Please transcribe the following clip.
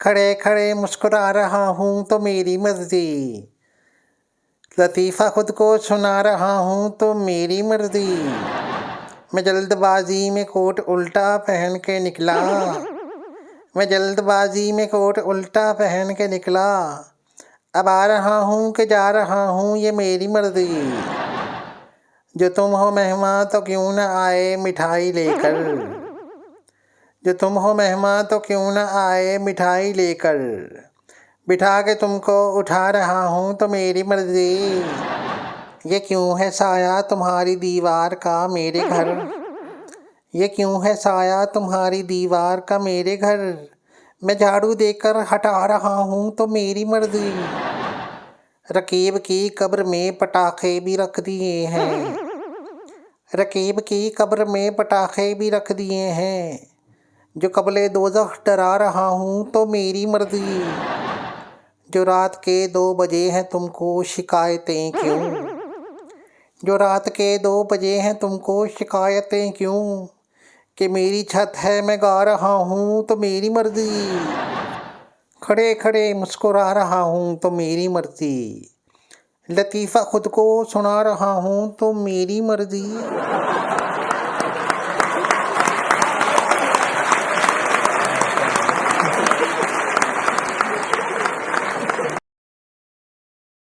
खड़े खड़े मुस्कुरा रहा हूँ तो मेरी मर्जी, लतीफ़ा खुद को सुना रहा हूँ तो मेरी मर्जी। मैं जल्दबाजी में कोट उल्टा पहन के निकला, मैं जल्दबाजी में कोट उल्टा पहन के निकला। अब आ रहा हूँ कि जा रहा हूँ ये मेरी मर्जी। जो तुम हो मेहमान तो क्यों न आए मिठाई लेकर, जो तुम हो मेहमान तो क्यों न आए मिठाई लेकर। बिठा के तुमको उठा रहा हूँ तो मेरी मर्जी। ये क्यों है साया तुम्हारी दीवार का मेरे घर, ये क्यों है साया तुम्हारी दीवार का मेरे घर। मैं झाड़ू देकर हटा रहा हूँ तो मेरी मर्जी। रकीब की कब्र में पटाखे भी रख दिए हैं, रकीब की कब्र में पटाखे भी रख दिए हैं। जो कब्ले दोज़ख डरा रहा हूँ तो मेरी मर्जी। जो रात के 2 बजे हैं तुमको शिकायतें क्यों, जो रात के 2 बजे हैं तुमको शिकायतें क्यों। कि मेरी छत है मैं गा रहा हूँ तो मेरी मर्जी, खड़े खड़े मुस्कुरा रहा हूँ तो मेरी मर्जी। लतीफ़ा खुद को सुना रहा हूँ तो मेरी मर्जी।